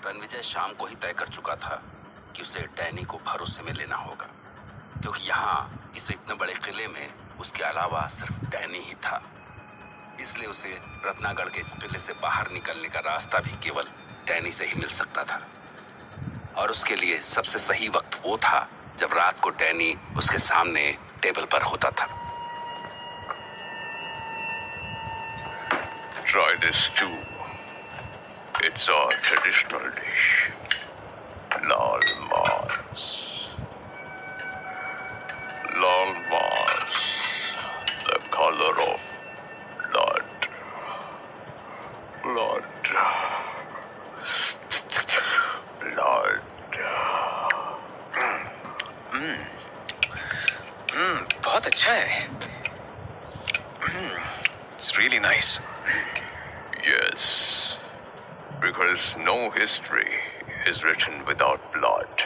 रणविजय शाम को ही तय कर चुका था कि उसे डैनी को भरोसे में लेना होगा, क्योंकि यहाँ इस इतने बड़े किले में उसके अलावा सिर्फ डैनी ही था। इसलिए उसे रत्नागढ़ के इस किले से बाहर निकलने का रास्ता भी केवल डैनी से ही मिल सकता था। और उसके लिए सबसे सही वक्त वो था जब रात को डैनी उसके सामने टेबल पर होता था। Try this too. It's our traditional dish. Lal Mas. Lal Mas. The color of blood. Blood. Blood. बहुत अच्छा है। It's really nice. Yes, because no history is written without blood.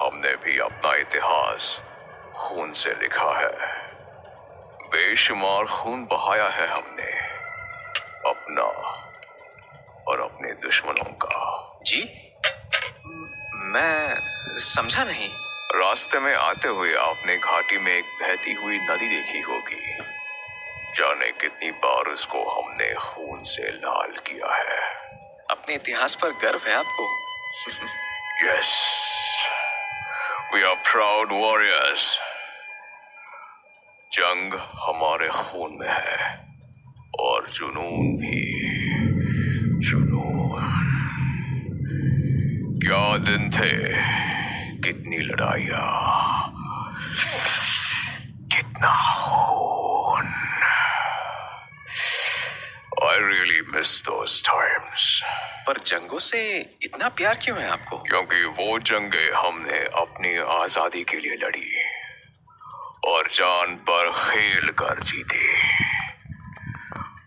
हमने भी अपना इतिहास खून से लिखा है। बेशुमार खून बहाया है हमने, अपना और अपने दुश्मनों का। जी? मैं समझा नहीं। रास्ते में आते हुए आपने घाटी में एक बहती हुई नदी देखी होगी। जाने कितनी बार उसको हमने खून से लाल किया है। अपने इतिहास पर गर्व है आपको। Yes, we are proud warriors. जंग हमारे खून में है और जुनून भी। जुनून। क्या दिन थे, कितनी लड़ाइयां, कितना खून। I really miss those times. पर जंगों से इतना प्यार क्यों है आपको? क्योंकि वो जंगें हमने अपनी आजादी के लिए लड़ी और जान पर खेल कर जीती।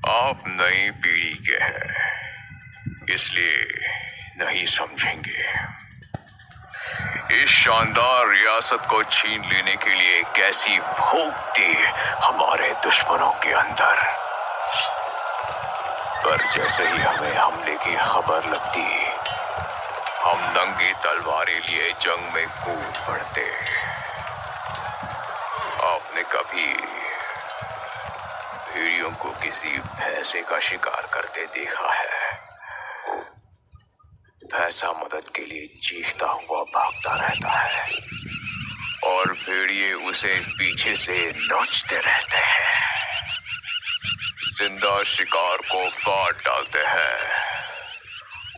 आप नई पीढ़ी के हैं, इसलिए नहीं समझेंगे। इस शानदार रियासत को छीन लेने के लिए कैसी भूख थी हमारे दुश्मनों के अंदर। पर जैसे ही हमें हमले की खबर लगती, हम नंगी तलवारें लिए जंग में कूद पड़ते। आपने कभी भेड़ियों को किसी भैंसे का शिकार करते देखा है? भैंसा मदद के लिए चीखता हुआ भागता रहता है और भेड़िए उसे पीछे से नोचते रहते हैं। जिंदा शिकार को काट डालते हैं,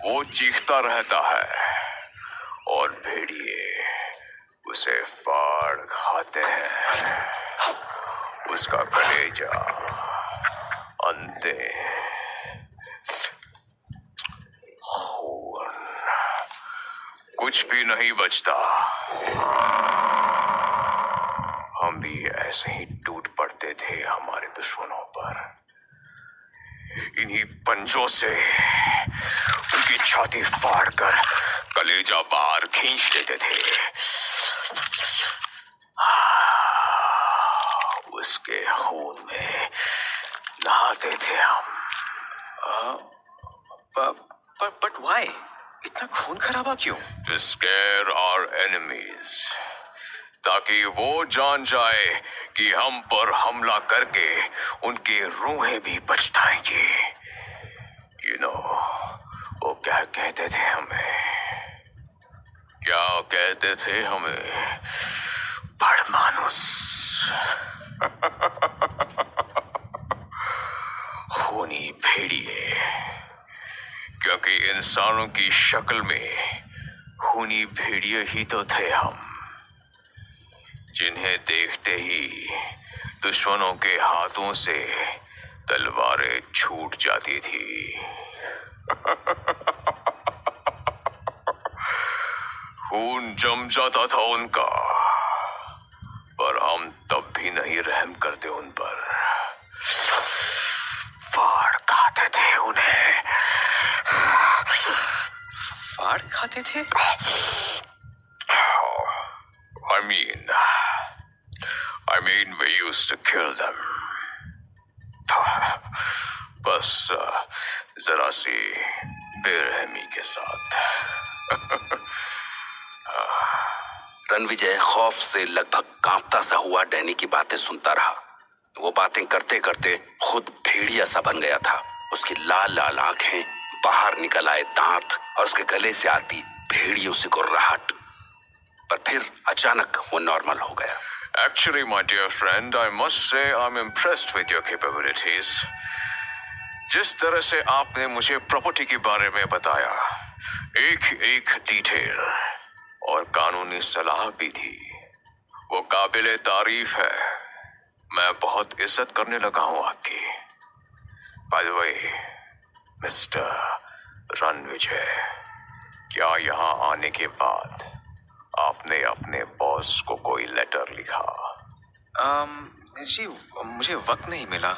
वो चीखता रहता है और भेड़िए उसे फाड़ खाते हैं। उसका कलेजा, अंते, खून, कुछ भी नहीं बचता। हम भी ऐसे ही टूट पड़ते थे हमारे दुश्मनों पर। इन्हीं पंजों से उनकी छाती फाड़कर कलेजा बाहर खींच लेते थे। उसके खून में नहाते थे हम। But why? इतना खून खराबा क्यों? To scare our enemies, ताकि वो जान जाए कि हम पर हमला करके उनकी रूहें भी बचताएंगी। You know, वो क्या कहते थे हमें? क्या कहते थे हमें? बड़मानुस। खूनी भेड़िए। क्योंकि इंसानों की शक्ल में खूनी भेड़िए ही तो थे हम, जिन्हें देखते ही दुश्मनों के हाथों से तलवारें छूट जाती थी। खून जम जाता था उनका, पर हम तब भी नहीं रहम करते उन पर। फाड़ खाते थे उन्हें। फाड़ खाते थे? I mean, we used to kill them. बस जरा सी बेरहमी के साथ। रणविजय खौफ से लगभग कांपता सा हुआ डैनी की बातें सुनता रहा। वो बातें करते करते खुद भेड़िया सा बन गया था। उसकी लाल लाल आंखें, बाहर निकल आए दांत और उसके गले से आती भेड़ियों से गुर्राहट। पर फिर अचानक वो नॉर्मल हो गया। Actually, my dear friend, I must say I'm impressed with your capabilities. जिस तरह से आपने मुझे प्रॉपर्टी के बारे में बताया, एक एक डिटेल और कानूनी सलाह भी दी, वो काबिले तारीफ है। मैं बहुत इज्जत करने लगा हूं आपकी। By the way, mister Ranvijay, क्या यहाँ आने के बाद आपने अपने बॉस को कोई लेटर लिखा? जी मुझे वक्त नहीं मिला।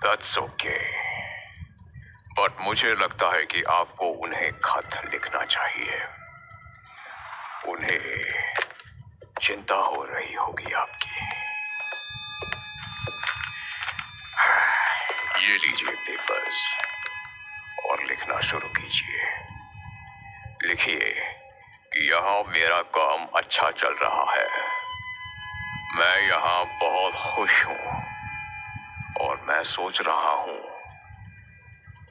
That's okay. बट मुझे लगता है कि आपको उन्हें खत लिखना चाहिए। उन्हें चिंता हो रही होगी आपकी। ये लीजिए पेपर्स और लिखना शुरू कीजिए। लिखिए कि यहाँ मेरा काम अच्छा चल रहा है, मैं यहाँ बहुत खुश हूँ और मैं सोच रहा हूँ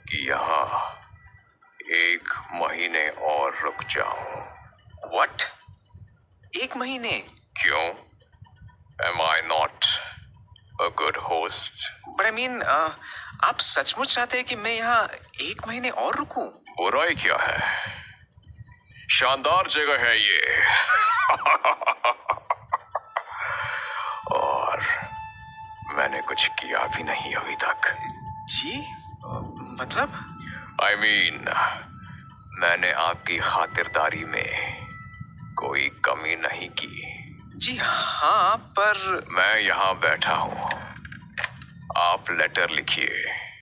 कि यहाँ 1 महीने और रुक जाऊं। What? 1 महीने? क्यों? Am I not a good host? But I mean, आप सचमुच चाहते हैं कि मैं यहाँ 1 महीने और रुकूं? बुराई क्या है? शानदार जगह है ये। और मैंने कुछ किया भी नहीं अभी तक। जी? मतलब? I mean, मैंने आपकी खातिरदारी में कोई कमी नहीं की। जी हाँ, पर मैं यहाँ बैठा हूँ, आप लेटर लिखिए।